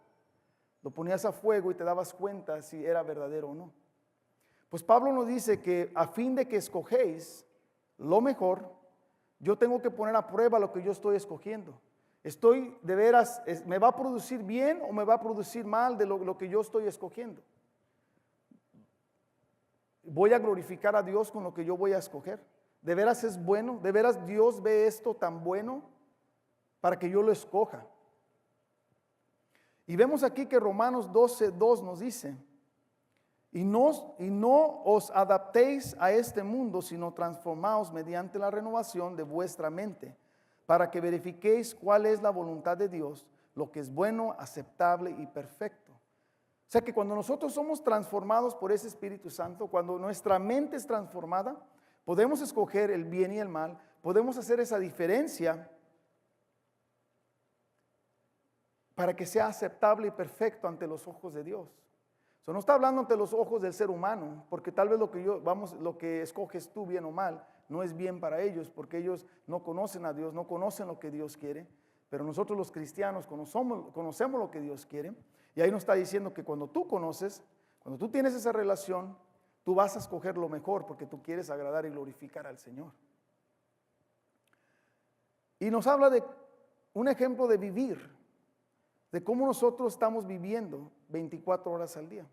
Lo ponías a fuego y te dabas cuenta si era verdadero o no. Pues Pablo nos dice que a fin de que escogéis lo mejor, yo tengo que poner a prueba lo que yo estoy escogiendo. Estoy de veras, ¿me va a producir bien o me va a producir mal de lo que yo estoy escogiendo? ¿Voy a glorificar a Dios con lo que yo voy a escoger? ¿De veras es bueno? ¿De veras Dios ve esto tan bueno para que yo lo escoja? Y vemos aquí que Romanos 12:2 nos dice, y no os adaptéis a este mundo, sino transformaos mediante la renovación de vuestra mente, para que verifiquéis cuál es la voluntad de Dios, lo que es bueno, aceptable y perfecto. O sea que cuando nosotros somos transformados por ese Espíritu Santo, cuando nuestra mente es transformada, podemos escoger el bien y el mal, podemos hacer esa diferencia para que sea aceptable y perfecto ante los ojos de Dios. So, no está hablando ante los ojos del ser humano, porque tal vez lo que escoges tú bien o mal, no es bien para ellos, porque ellos no conocen a Dios, no conocen lo que Dios quiere, pero nosotros los cristianos conocemos lo que Dios quiere, y ahí nos está diciendo que cuando tú conoces, cuando tú tienes esa relación, tú vas a escoger lo mejor, porque tú quieres agradar y glorificar al Señor. Y nos habla de un ejemplo de vivir, de cómo nosotros estamos viviendo 24 horas al día,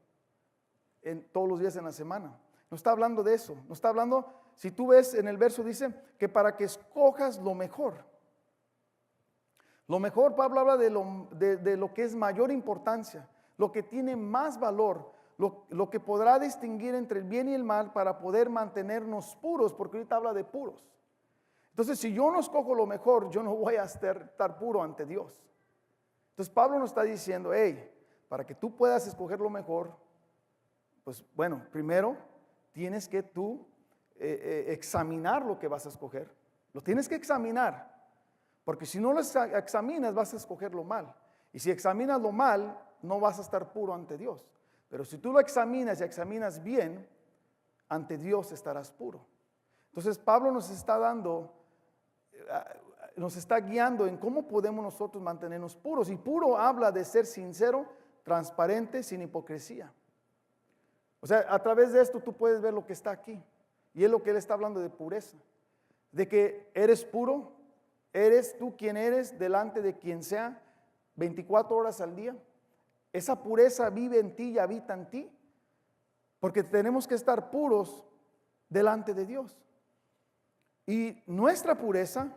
todos los días en la semana. No está hablando de eso. No está hablando, si tú ves en el verso dice que para que escojas lo mejor. Lo mejor, Pablo habla de lo que es mayor importancia, lo que tiene más valor, lo que podrá distinguir entre el bien y el mal para poder mantenernos puros, porque ahorita habla de puros. Entonces, si yo no escojo lo mejor, yo no voy a estar puro ante Dios. Entonces, Pablo nos está diciendo, hey, para que tú puedas escoger lo mejor, pues bueno, primero tienes que tú examinar lo que vas a escoger. Lo tienes que examinar. Porque si no lo examinas, vas a escoger lo mal. Y si examinas lo mal, no vas a estar puro ante Dios. Pero si tú lo examinas y examinas bien, ante Dios estarás puro. Entonces Pablo nos está guiando en cómo podemos nosotros mantenernos puros. Y puro habla de ser sincero, transparente, sin hipocresía. O sea, a través de esto tú puedes ver lo que está aquí. Y es lo que él está hablando de pureza. De que eres puro. ¿Eres tú quien eres delante de quien sea 24 horas al día? Esa pureza vive en ti y habita en ti. Porque tenemos que estar puros delante de Dios. Y nuestra pureza,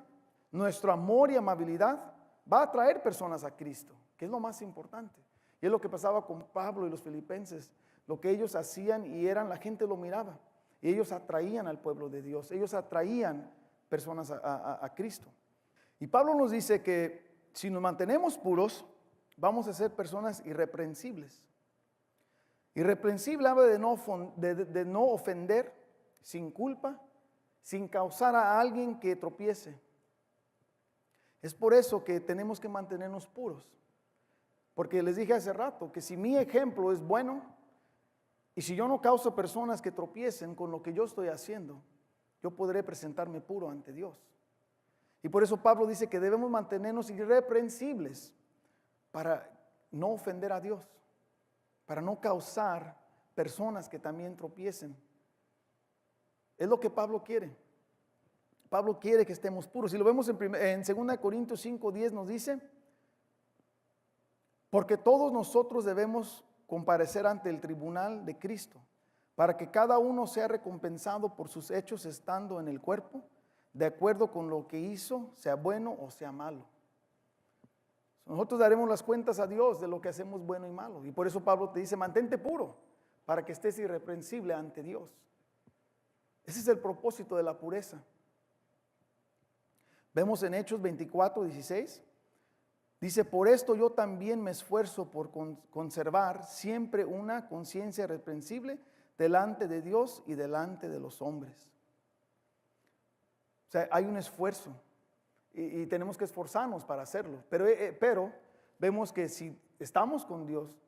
nuestro amor y amabilidad va a atraer personas a Cristo, que es lo más importante. Y es lo que pasaba con Pablo y los filipenses. Lo que ellos hacían y la gente lo miraba. Y ellos atraían al pueblo de Dios. Ellos atraían personas a Cristo. Y Pablo nos dice que si nos mantenemos puros, vamos a ser personas irreprensibles. Irreprensible habla de no ofender sin culpa, sin causar a alguien que tropiece. Es por eso que tenemos que mantenernos puros. Porque les dije hace rato que si mi ejemplo es bueno y si yo no causo personas que tropiecen con lo que yo estoy haciendo, yo podré presentarme puro ante Dios. Y por eso Pablo dice que debemos mantenernos irreprensibles para no ofender a Dios, para no causar personas que también tropiecen. Es lo que Pablo quiere. Pablo quiere que estemos puros. Si lo vemos en 2 Corintios 5:10 nos dice, porque todos nosotros debemos comparecer ante el tribunal de Cristo, para que cada uno sea recompensado por sus hechos estando en el cuerpo, de acuerdo con lo que hizo, sea bueno o sea malo. Nosotros daremos las cuentas a Dios de lo que hacemos bueno y malo. Y por eso Pablo te dice, mantente puro, para que estés irreprensible ante Dios. Ese es el propósito de la pureza. Vemos en Hechos 24:16, dice, por esto yo también me esfuerzo por conservar siempre una conciencia irreprensible delante de Dios y delante de los hombres. O sea, hay un esfuerzo y tenemos que esforzarnos para hacerlo. Pero vemos que si estamos con Dios,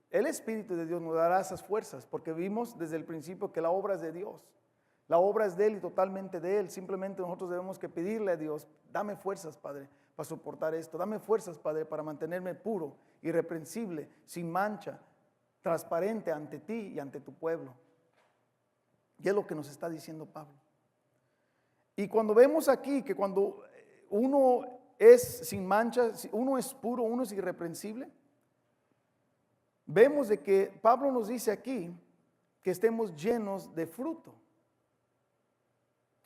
el Espíritu de Dios nos dará esas fuerzas, porque vimos desde el principio que la obra es de Dios. La obra es de Él y totalmente de Él. Simplemente nosotros debemos que pedirle a Dios, dame fuerzas, Padre, para soportar esto. Dame fuerzas, Padre, para mantenerme puro, irreprensible, sin mancha, transparente ante ti y ante tu pueblo. Y es lo que nos está diciendo Pablo. Y cuando vemos aquí que cuando uno es sin mancha, uno es puro, uno es irreprensible, vemos de que Pablo nos dice aquí que estemos llenos de fruto.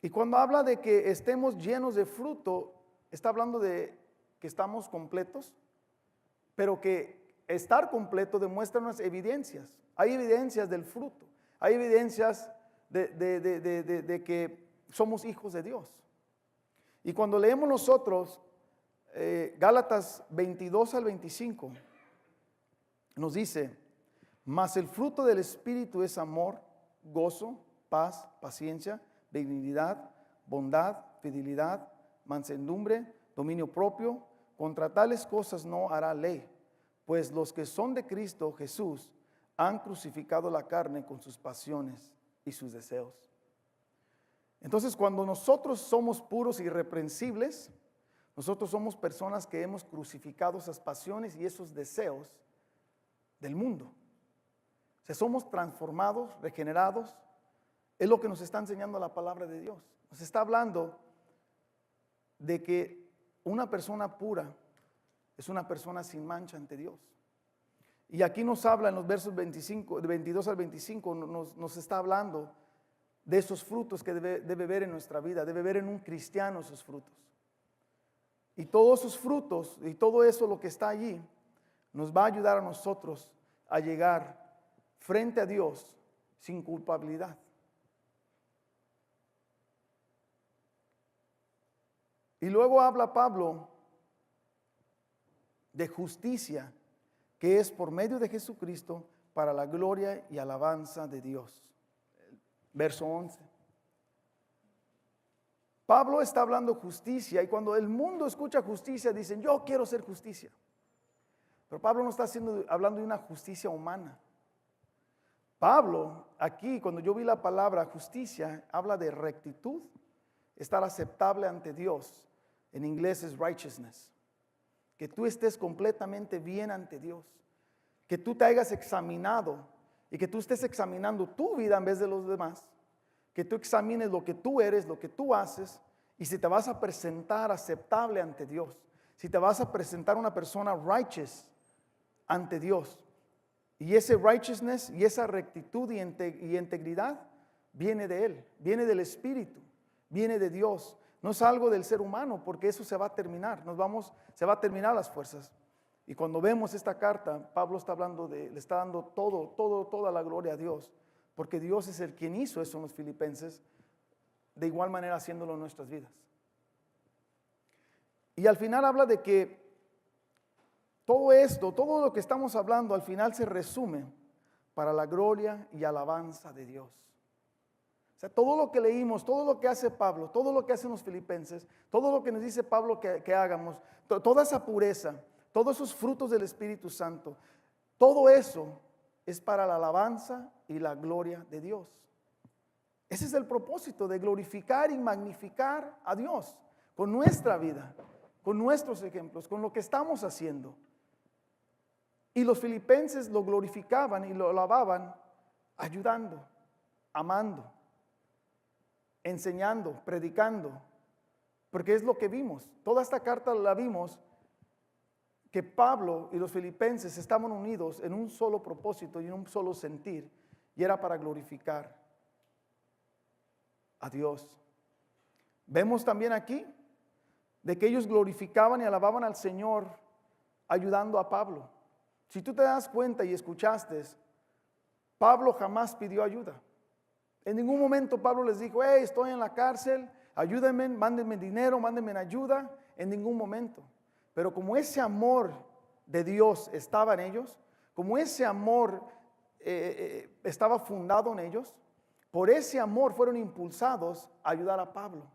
Y cuando habla de que estemos llenos de fruto, está hablando de que estamos completos, pero que estar completo demuestra unas evidencias. Hay evidencias del fruto, hay evidencias de que somos hijos de Dios. Y cuando leemos nosotros Gálatas 22 al 25, nos dice, mas el fruto del Espíritu es amor, gozo, paz, paciencia, benignidad, bondad, fidelidad, mansedumbre, dominio propio. Contra tales cosas no hará ley, pues los que son de Cristo Jesús han crucificado la carne con sus pasiones y sus deseos. Entonces, cuando nosotros somos puros y irreprensibles, nosotros somos personas que hemos crucificado esas pasiones y esos deseos del mundo. O sea, somos transformados, regenerados. Es lo que nos está enseñando la palabra de Dios. Nos está hablando de que una persona pura es una persona sin mancha ante Dios. Y aquí nos habla en los versos 22 al 25, nos está hablando de esos frutos que debe ver en nuestra vida, debe ver en un cristiano esos frutos. Y todos esos frutos y todo eso lo que está allí nos va a ayudar a nosotros a llegar frente a Dios sin culpabilidad. Y luego habla Pablo de justicia, que es por medio de Jesucristo para la gloria y alabanza de Dios. Verso 11. Pablo está hablando justicia, y cuando el mundo escucha justicia dicen, yo quiero ser justicia. Pero Pablo no está hablando de una justicia humana. Pablo, aquí, cuando yo vi la palabra justicia, habla de rectitud, estar aceptable ante Dios. En inglés es righteousness. Que tú estés completamente bien ante Dios. Que tú te hayas examinado y que tú estés examinando tu vida en vez de los demás. Que tú examines lo que tú eres, lo que tú haces, y si te vas a presentar aceptable ante Dios. Si te vas a presentar una persona righteous ante Dios. Y ese righteousness y esa rectitud y integridad viene de Él, viene del Espíritu, viene de Dios. No es algo del ser humano, porque eso se va a terminar. Se va a terminar las fuerzas. Y cuando vemos esta carta, Pablo está hablando le está dando toda la gloria a Dios, porque Dios es el quien hizo eso en los Filipenses, de igual manera haciéndolo en nuestras vidas. Y al final habla de que todo esto, todo lo que estamos hablando, al final se resume para la gloria y alabanza de Dios. O sea, todo lo que leímos, todo lo que hace Pablo, todo lo que hacen los filipenses, todo lo que nos dice Pablo que hagamos, toda esa pureza, todos esos frutos del Espíritu Santo, todo eso es para la alabanza y la gloria de Dios. Ese es el propósito, de glorificar y magnificar a Dios con nuestra vida, con nuestros ejemplos, con lo que estamos haciendo. Y los filipenses lo glorificaban y lo alababan ayudando, amando, enseñando, predicando, porque es lo que vimos. Toda esta carta la vimos, que Pablo y los filipenses estaban unidos en un solo propósito y en un solo sentir, y era para glorificar a Dios. Vemos también aquí de que ellos glorificaban y alababan al Señor ayudando a Pablo. Si tú te das cuenta y escuchaste, Pablo jamás pidió ayuda. En ningún momento Pablo les dijo, hey, estoy en la cárcel, ayúdenme, mándenme dinero, mándenme ayuda. En ningún momento. Pero como ese amor de Dios estaba en ellos, como ese amor estaba fundado en ellos, por ese amor fueron impulsados a ayudar a Pablo.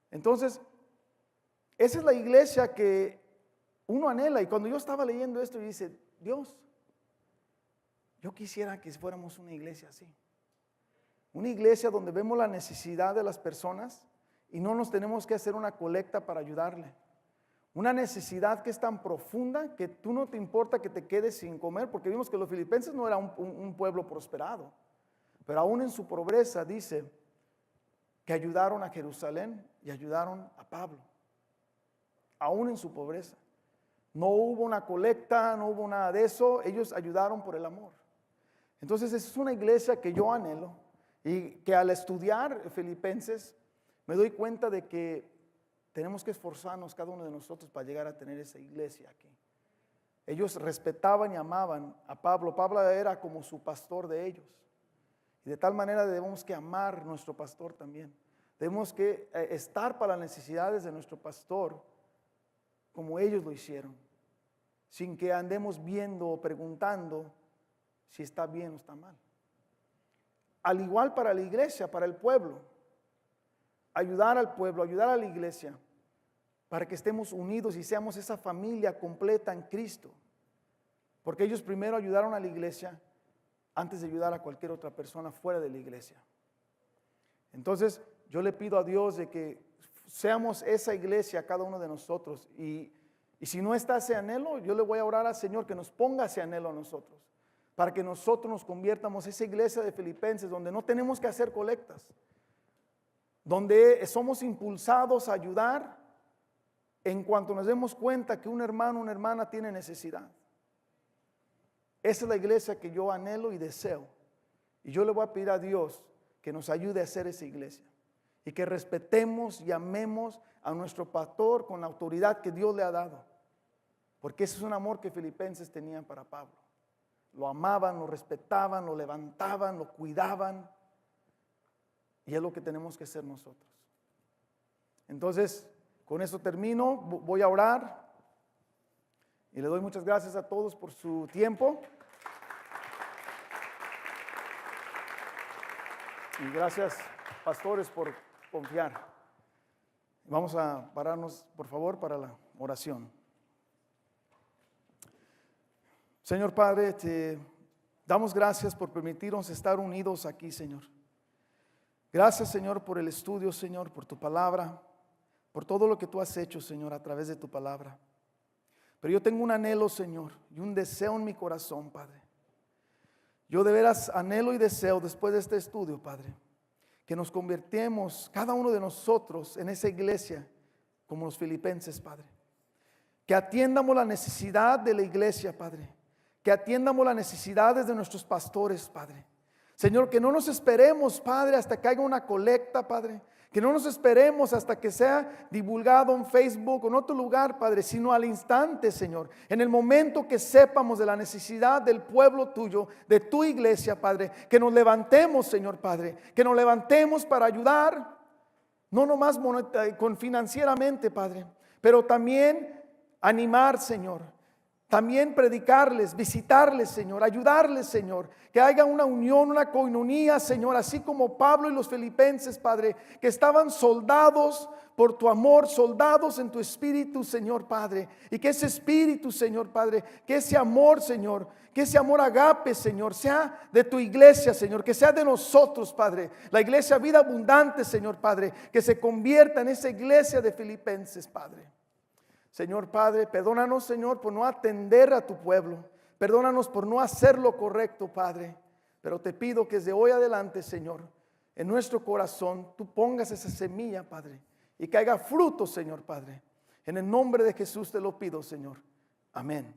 Entonces, esa es la iglesia que uno anhela. Y cuando yo estaba leyendo esto, yo dice, Dios, yo quisiera que fuéramos una iglesia así. Una iglesia donde vemos la necesidad de las personas y no nos tenemos que hacer una colecta para ayudarle. Una necesidad que es tan profunda que tú no te importa que te quedes sin comer, porque vimos que los filipenses no eran un pueblo prosperado, pero aún en su pobreza dice que ayudaron a Jerusalén y ayudaron a Pablo, aún en su pobreza. No hubo una colecta, no hubo nada de eso, ellos ayudaron por el amor. Entonces esa es una iglesia que yo anhelo, y que al estudiar Filipenses me doy cuenta de que tenemos que esforzarnos cada uno de nosotros para llegar a tener esa iglesia aquí. Ellos respetaban y amaban a Pablo. Pablo era como su pastor de ellos. Y de tal manera debemos que amar a nuestro pastor también. Debemos que estar para las necesidades de nuestro pastor como ellos lo hicieron. Sin que andemos viendo o preguntando si está bien o está mal. Al igual para la iglesia, para el pueblo. Ayudar al pueblo, ayudar a la iglesia, para que estemos unidos y seamos esa familia completa en Cristo. Porque ellos primero ayudaron a la iglesia antes de ayudar a cualquier otra persona fuera de la iglesia. Entonces yo le pido a Dios de que seamos esa iglesia cada uno de nosotros. Y si no está ese anhelo, yo le voy a orar al Señor que nos ponga ese anhelo a nosotros. Para que nosotros nos conviertamos en esa iglesia de Filipenses donde no tenemos que hacer colectas. Donde somos impulsados a ayudar en cuanto nos demos cuenta que un hermano o una hermana tiene necesidad. Esa es la iglesia que yo anhelo y deseo. Y yo le voy a pedir a Dios que nos ayude a hacer esa iglesia. Y que respetemos y amemos a nuestro pastor con la autoridad que Dios le ha dado. Porque ese es un amor que filipenses tenían para Pablo. Lo amaban, lo respetaban, lo levantaban, lo cuidaban. Y es lo que tenemos que hacer nosotros. Entonces, con eso termino. Voy a orar. Y le doy muchas gracias a todos por su tiempo. Y gracias, pastores, por confiar. Vamos a pararnos, por favor, para la oración. Señor Padre, te damos gracias por permitirnos estar unidos aquí, Señor. Gracias, Señor, por el estudio, Señor, por tu palabra, por todo lo que tú has hecho, Señor, a través de tu palabra. Pero yo tengo un anhelo, Señor, y un deseo en mi corazón, Padre. Yo de veras anhelo y deseo después de este estudio, Padre, que nos convirtamos, cada uno de nosotros, en esa iglesia como los filipenses, Padre. Que atiendamos la necesidad de la iglesia, Padre. Que atiendamos las necesidades de nuestros pastores, Padre. Señor, que no nos esperemos, Padre, hasta que haya una colecta, Padre. Que no nos esperemos hasta que sea divulgado en Facebook o en otro lugar, Padre, sino al instante, Señor. En el momento que sepamos de la necesidad del pueblo tuyo, de tu iglesia, Padre. Que nos levantemos, Señor, Padre. Que nos levantemos para ayudar, no nomás financieramente, Padre, pero también animar, Señor. También predicarles, visitarles, Señor, ayudarles, Señor, que haya una unión, una coinonía, Señor, así como Pablo y los filipenses, Padre, que estaban soldados por tu amor, soldados en tu espíritu, Señor, Padre, y que ese espíritu, Señor, Padre, que ese amor, Señor, que ese amor agape, Señor, sea de tu iglesia, Señor, que sea de nosotros, Padre, la iglesia Vida Abundante, Señor, Padre, que se convierta en esa iglesia de filipenses, Padre. Señor Padre, perdónanos, Señor, por no atender a tu pueblo. Perdónanos por no hacer lo correcto, Padre. Pero te pido que desde hoy adelante, Señor, en nuestro corazón, tú pongas esa semilla, Padre, y que haya fruto, Señor Padre. En el nombre de Jesús te lo pido, Señor. Amén.